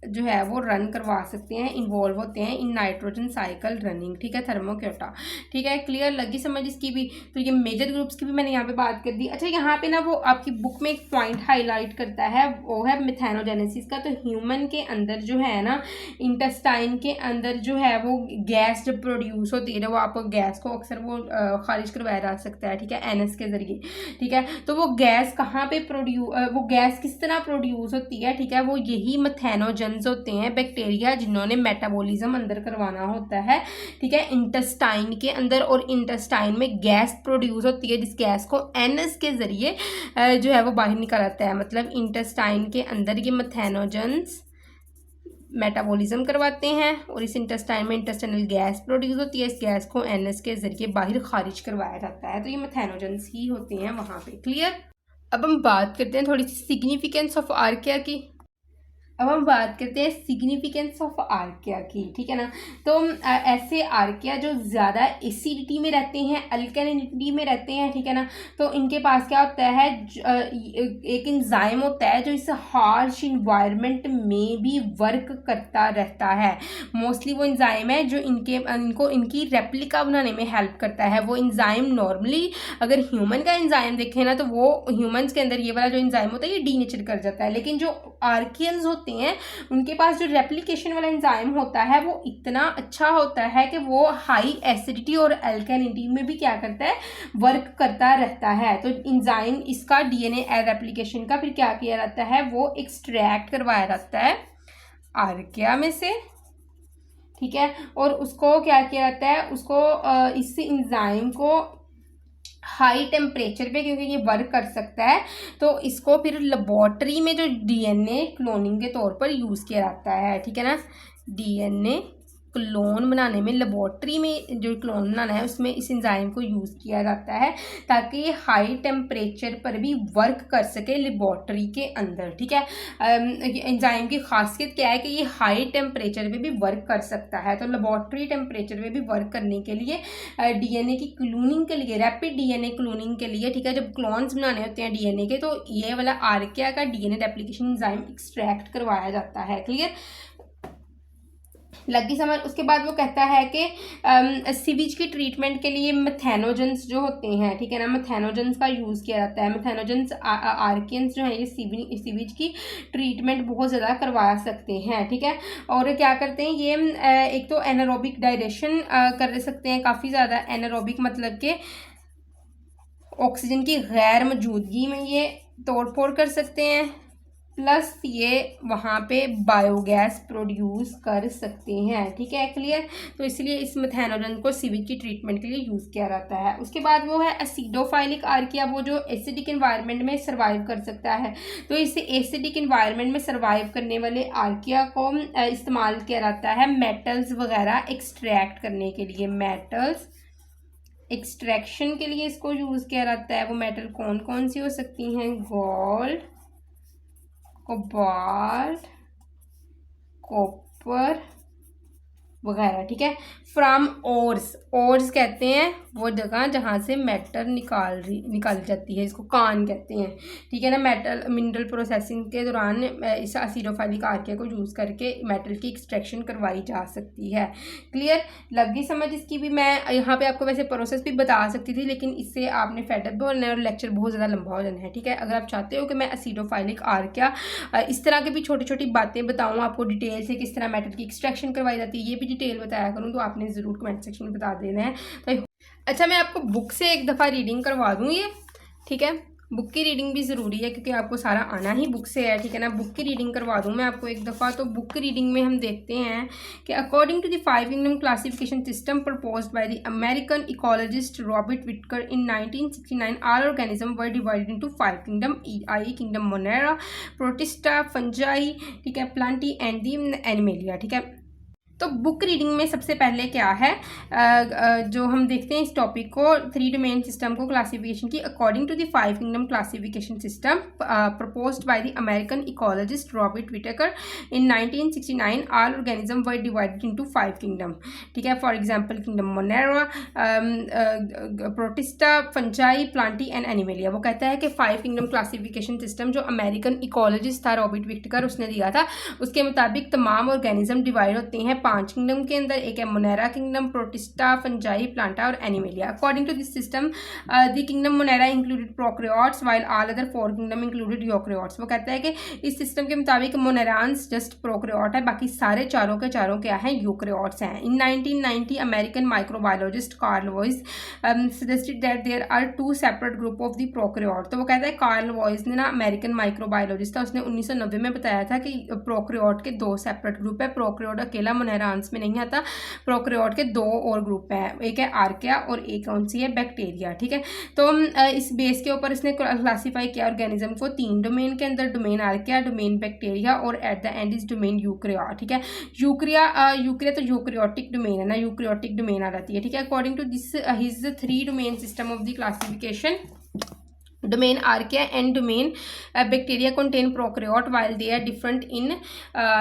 जो है वो रन करवा सकते हैं, इन्वॉल्व होते हैं इन नाइट्रोजन साइकिल रनिंग, ठीक है। थर्मोक्योटा, ठीक है, क्लियर लगी समझ इसकी भी। तो ये मेजर ग्रुप्स की भी मैंने यहाँ पे बात कर दी। अच्छा यहाँ पे ना वो आपकी बुक में एक पॉइंट हाईलाइट करता है, वो है मिथेनोजेनेसिस का। तो ह्यूमन के अंदर जो है ना इंटेस्टाइन के अंदर जो है वो गैस जब प्रोड्यूस होती है, वो आपको गैस को अक्सर वो खारिज करवाया जा सकता है, ठीक है, एनएस के जरिए, ठीक है। तो वो गैस कहाँ पे वो गैस किस तरह प्रोड्यूस होती है, ठीक है, वो यही मिथेनोजेंस होते हैं, बैक्टीरिया जिन्होंने मेटाबॉलिज्म अंदर करवाना होता है, ठीक है, इंटेस्टाइन के अंदर। और इंटेस्टाइन में गैस प्रोड्यूस होती है जिस गैस को एनएस के जरिए जो है वो बाहर निकलता है। मतलब इंटेस्टाइन के अंदर ये मिथेनोजेंस मेटाबॉलिज्म करवाते हैं और इस इंटेस्टाइन में इंटेस्टाइनल गैस प्रोड्यूस होती है, इस गैस को एनएस के जरिए बाहर खारिज करवाया जाता है। तो ये मिथेनोजेंस ही होते हैं वहाँ पे, क्लियर। अब हम बात करते हैं थोड़ी सी सिग्निफिकेंस ऑफ आर्किया की। अब हम बात करते हैं सिग्निफिकेंस ऑफ आर्किया की, ठीक है ना। तो ऐसे आर्किया जो ज़्यादा एसिडिटी में रहते हैं, अल्कलिनिटी में रहते हैं, ठीक है ना, तो इनके पास क्या होता है, एक एंजाइम होता है जो इस हार्श इन्वायरमेंट में भी वर्क करता रहता है। मोस्टली वो एंजाइम है जो इनको इनकी रेप्लिका बनाने में हेल्प करता है। वो एंजाइम नॉर्मली अगर ह्यूमन का एंजाइम देखें ना तो वो ह्यूमन्स के अंदर ये वाला जो एंजाइम होता है ये डीनेचर कर जाता है, लेकिन जो आर्कियंस होते हैं उनके पास जो रेप्लिकेशन वाला एंजाइम होता है वो इतना अच्छा होता है कि वो हाई एसिडिटी और अल्कलिनिटी में भी क्या करता है, वर्क करता रहता है। तो एंजाइम इसका डीएनए रेप्लिकेशन का फिर क्या किया जाता है, वो एक्सट्रैक्ट करवाया जाता है आर्किया में से, ठीक है। और उसको क्या किया जाता है, उसको इस एंजाइम को हाई टेम्परेचर पे, क्योंकि ये वर्क कर सकता है, तो इसको फिर लेबोरेटरी में जो डीएनए क्लोनिंग के तौर पर यूज़ किया जाता है, ठीक है ना। डीएनए क्लोन बनाने में, लेबोरेटरी में जो क्लोन बनाना है उसमें इस एंजाइम को यूज़ किया जाता है ताकि ये हाई टेम्परेचर पर भी वर्क कर सके लेबोरेटरी के अंदर, ठीक है। एंजाइम की खासियत क्या है कि ये हाई टेम्परेचर पे भी वर्क कर सकता है। तो लेबोरेटरी टेम्परेचर पे भी वर्क करने के लिए डीएनए की क्लोनिंग के लिए, रैपिड डीएनए क्लोनिंग के लिए, ठीक है, जब क्लोन्स बनाने होते हैं डीएनए के तो ये वाला आर्किया का डीएनए रेप्लिकेशन एंजाइम एक्सट्रैक्ट करवाया जाता है, क्लियर लगी समझ। उसके बाद वो कहता है कि सीवेज की ट्रीटमेंट के लिए मिथेनोजेंस जो होते हैं, ठीक है ना, मिथेनोजेंस का यूज़ किया जाता है। मिथेनोजेंस आर्कियंस जो है ये सीवेज की ट्रीटमेंट बहुत ज़्यादा करवा सकते हैं, ठीक है। और क्या करते हैं ये एक तो एनारोबिक डायरेक्शन कर सकते हैं, काफ़ी ज़्यादा एनारोबिक मतलब कि ऑक्सीजन की गैर मौजूदगी में ये तोड़ फोड़ कर सकते हैं, प्लस ये वहाँ पे बायोगैस प्रोड्यूस कर सकते हैं, ठीक है, क्लियर। तो इसलिए इस मिथेनोजेन को सीवेज की ट्रीटमेंट के लिए यूज़ किया जाता है। उसके बाद वो है एसिडोफाइलिक आर्किया, वो जो एसिडिक इन्वायरमेंट में सर्वाइव कर सकता है। तो इस एसिडिक इन्वायरमेंट में सर्वाइव करने वाले आर्किया को इस्तेमाल किया जाता है मेटल्स वगैरह एक्सट्रैक्ट करने के लिए। मेटल्स एक्सट्रैक्शन के लिए इसको यूज़ किया जाता है। वो मेटल कौन कौन सी हो सकती हैं, गोल्ड, कोबाल्ट, कॉपर, वगैरह, ठीक है। फ्रॉम ओर्स, ओर्स कहते हैं वो जगह जहाँ से मेटल निकाल जाती है, इसको कान कहते हैं, ठीक है ना। मेटल मिनरल प्रोसेसिंग के दौरान इस एसिडोफाइलिक आर्किया को यूज़ करके मेटल की एक्सट्रैक्शन करवाई जा सकती है। क्लियर, लगी समझ इसकी भी। मैं यहाँ पे आपको वैसे प्रोसेस भी बता सकती थी, लेकिन इससे आपने फेडअप भी होना है और लेक्चर बहुत ज़्यादा लंबा हो जाना है, ठीक है। अगर आप चाहते हो कि मैं एसिडोफाइलिक आर्किया इस तरह की भी छोटी छोटी बातें बताऊँ आपको डिटेल से, किस तरह मेटल की एक्सट्रैक्शन करवाई जाती है, ये भी डिटेल बताया करूँ, तो आपने ज़रूर कमेंट सेक्शन में बता देना है। तो अच्छा, मैं आपको बुक से एक दफ़ा रीडिंग करवा दूँ ये, ठीक है। बुक की रीडिंग भी ज़रूरी है क्योंकि आपको सारा आना ही बुक से है, ठीक है ना। बुक की रीडिंग करवा दूँ मैं आपको एक दफ़ा। तो बुक की रीडिंग में हम देखते हैं कि according to the 5 kingdom classification system proposed by the American ecologist Robert Whittaker in 1969, all organism were divided into 5 kingdom, i kingdom Monera, Protista, Fungi, ठीक है, प्लांटी एंड द एनिमेलिया, ठीक है। तो बुक रीडिंग में सबसे पहले क्या है, जो हम देखते हैं इस टॉपिक को, 3 डोमेन सिस्टम को क्लासिफिकेशन की according to the 5 kingdom classification system proposed by the American ecologist Robert Whittaker in 1969, all organism were divided into 5 kingdom, ठीक है। For example kingdom Monera, Protista, Fungi, Plantae and Animalia. वो कहता है कि 5 kingdom classification system जो American ecologist था Robert Whittaker उसने दिया था, उसके मुताबिक तमाम ऑर्गेनिज्म डिवाइड होते हैं 5 किंगडम के अंदर। एक है monera kingdom, protista, fungi, plantae और animalia. According to this system the kingdom monera included prokaryotes while all other 4 kingdom included eukaryotes. वो कहता है कि इस सिस्टम के मुताबिक मोनेरान्स जस्ट प्रोकैरियोट है, बाकी सारे चारों के चारों क्या हैं, यूकैरियोट्स हैं। In 1990 American microbiologist Carl Woese suggested that there are 2 separate group of the prokaryote. तो वो कहता है कार्ल वॉइस ने ना, अमेरिकन माइक्रोबायोलॉजिस्ट था, उसने 1990 में बताया था कि प्रोकैरियोट के 2 सेपरेट ग्रुप है। प्रोकैरियोट अकेला मोनेरान्स में नहीं आता, प्रोकैरियोट के 2 और ग्रुप है, एक है आर्किया और एक कौन सी है, बैक्टीरिया, ठीक है। तो इस बेस के ऊपर इसने क्लासीफाई किया ऑर्गेनिज्म को 3 डोमेन के अंदर, डोमेन आर्किया, डोमेन बैक्टीरिया और at the end is domain यूकैरिया, ठीक है। यूकैरिया तो यूकैरियोटिक डोमेन है ना, यूकैरियोटिक डोमेन आ जाती है, ठीक है। According to this his 3 domain system of the classification, domain Archaea and domain bacteria contain prokaryote while they are different in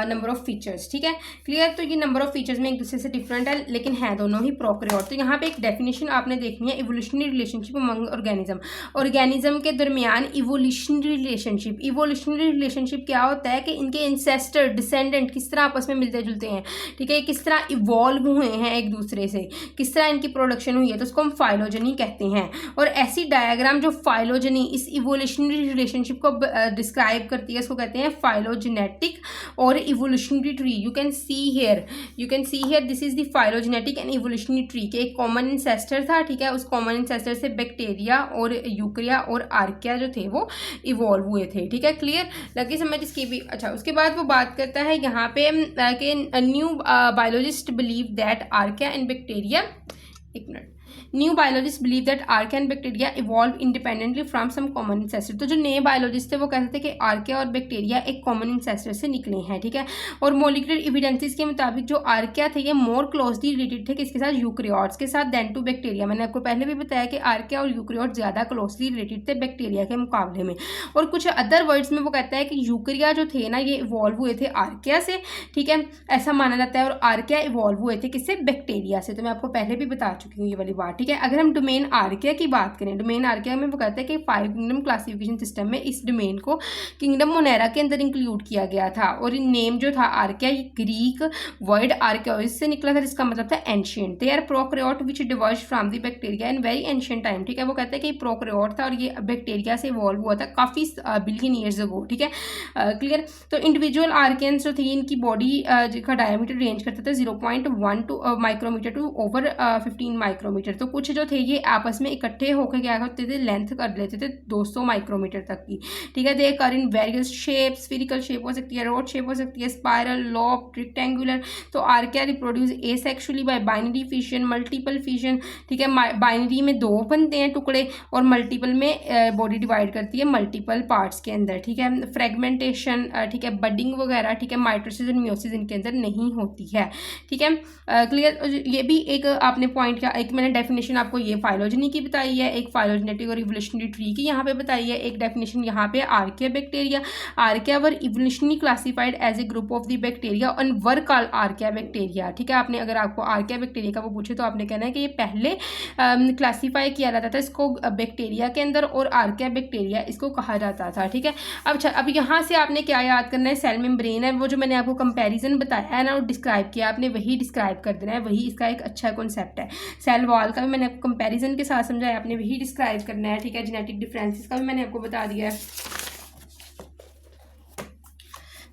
number of features, ठीक है। क्लियर, तो ये नंबर ऑफ फीचर्स में एक दूसरे से डिफरेंट है, लेकिन है दोनों ही प्रोकैरियोट। तो यहाँ पे एक डेफिनेशन आपने देखनी है, evolutionary relationship among organism. Organism के दरमियान इवोल्यूशनरी रिलेशनशिप, इवोल्यूशनरी रिलेशनशिप क्या होता है कि इनके इंसेस्टर डिसेंडेंट किस तरह आपस में मिलते जुलते हैं, ठीक है, किस तरह इवॉल्व हुए हैं एक दूसरे से, किस तरह इनकी प्रोडक्शन हुई है, तो उसको हम फाइलोजेनी कहते हैं। और ऐसी डायग्राम जो फाइलोजेनी इस इवोल्यूशनरी रिलेशनशिप को डिस्क्राइब करती है, इसको कहते हैं फाइलोजेनेटिक और evolutionary tree. You can see here this is the phylogenetic and evolutionary tree के एक कॉमन इंसेस्टर था, ठीक है। उस कॉमन इंसेस्टर से बैक्टीरिया और यूकैरिया और आर्किया जो थे वो इवॉल्व हुए थे, ठीक है। क्लियर, लगी समझ इसकी भी। अच्छा, उसके बाद वो बात करता है यहाँ पे कि new biologist believe that archaea and bacteria, एक minute, new biologist believe that archaea and bacteria evolve independently from some common ancestor. तो जो नए बायोलॉजिस्ट थे वो कहते थे कि आर्किया और बैक्टीरिया एक कॉमन इंसेस्टर से निकले हैं, ठीक है। और मॉलिक्यूलर एविडेंसेस के मुताबिक जो आर्किया थे ये मोर क्लोजली रिलेटेड थे किसके साथ, यूकैरियोट्स के साथ, देन टू बैक्टीरिया। मैंने आपको पहले भी बताया कि आर्किया और यूकैरियोट ज़्यादा क्लोजली रिलेटेड थे बैक्टीरिया के मुकाबले में। और कुछ अदर वर्ड्स में वो कहता है कि यूकैरिया जो थे ना ये इवॉल्व हुए थे आर्किया से, ठीक है, ऐसा माना जाता है, और आर्किया इवॉल्व हुए थे किससे, बैक्टीरिया से। तो मैं आपको पहले भी बता चुकी हूँ ये वाली बात, ठीक है। अगर हम डोमेन आर्किया की बात करें, डोमेन आर्किया में वो कहता है कि 5 किंगडम क्लासिफिकेशन सिस्टम में इस डोमेन को किंगडम मोनेरा के अंदर इंक्लूड किया गया था। और नेम जो था आर्किया, ये ग्रीक वर्ड आर्कियोइस से निकला था, जिसका मतलब था ancient. They are prokaryote which diverge from the bacteria in very ancient time, ठीक है। वो कहता है कि प्रोकैरियोट था और ये बैक्टीरिया से इवॉल्व हुआ था काफ़ी बिलियन ईयर्स अगो, ठीक है। क्लियर, तो इंडिविजुअल आर्कियंस जो थी इनकी बॉडी का डायमीटर रेंज करता था 0.1 माइक्रोमीटर टू ओवर 15 माइक्रोमीटर। तो कुछ जो थे ये आपस में इकट्ठे होकर क्या करते थे, लेंथ कर लेते थे 200 माइक्रोमीटर तक की, ठीक है। दे कर इन वेरियस शेप, स्फीरिकल शेप हो सकती है, रोड शेप हो सकती है, स्पाइरल, लॉब, रेक्टेंगुलर। तो archaea reproduce asexually bye binary fission, multiple fission, ठीक है। बाइनरी में 2 बनते हैं टुकड़े और मल्टीपल में बॉडी डिवाइड करती है मल्टीपल पार्ट्स के अंदर, ठीक है। फ्रेगमेंटेशन, ठीक है, बडिंग वगैरह, ठीक है, माइटोसिस और मियोसिस इनके अंदर नहीं होती है, ठीक है। क्लियर, ये भी एक आपने पॉइंट का एक मैंने डेफिनेशन डेफिनेशन आपको ये फाइलोजेनी की बताई है, एक फाइलोजेनेटिक और इवोल्यूशनरी ट्री की यहाँ पे बताई है, एक डेफिनेशन यहाँ पे Archaea bacteria, Archaea were evolutionary classified as a group of the bacteria और वर कॉल्ड आर्किया बैक्टीरिया। ठीक है, आपने अगर आपको आर्किया बैक्टीरिया का वो पूछे तो आपने कहना है कि ये पहले क्लासीफाई किया जाता था इसको बैक्टीरिया के अंदर और आर्किया बैक्टीरिया इसको कहा जाता था। ठीक है, अब यहाँ से आपने क्या याद करना है, सेल मेम्ब्रेन है वो जो मैंने आपको कंपैरिजन बताया है ना और डिस्क्राइब किया, आपने वही डिस्क्राइब कर देना है, वही इसका एक अच्छा कॉन्सेप्ट है। सेल वॉल का भी मैंने आपको कंपैरिजन के साथ समझाया, आपने वही डिस्क्राइब करना है। ठीक है, जेनेटिक डिफरेंसेस का भी मैंने आपको बता दिया है,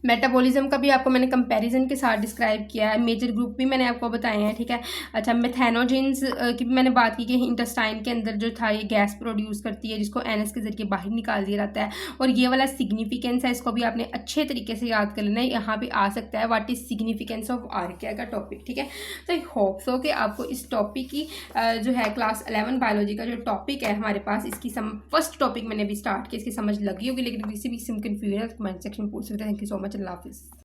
मेटाबॉलिज्म का भी आपको मैंने कंपैरिजन के साथ डिस्क्राइब किया है, मेजर ग्रुप भी मैंने आपको बताए हैं। ठीक है, अच्छा मेथेनोजेंस की भी मैंने बात की कि इंटेस्टाइन के अंदर जो था ये गैस प्रोड्यूस करती है जिसको एनएस के जरिए बाहर निकाल दिया जाता है, और ये वाला सिग्निफिकेंस है इसको भी आपने अच्छे तरीके से याद कर लेना है। यहाँ पे आ सकता है what is significance of archaea का टॉपिक। ठीक है, तो आई होप सो कि आपको इस टॉपिक की जो है क्लास 11 बायोलॉजी का जो टॉपिक है हमारे पास, इसकी फर्स्ट टॉपिक मैंने भी स्टार्ट किया, इसकी समझ लगी होगी, लेकिन किसी भी किस्म कन्फ्यूजन कमेंट सेक्शन में पूछ सकते हैं। थैंक यू सो मच, अल्लाह हाफिज़।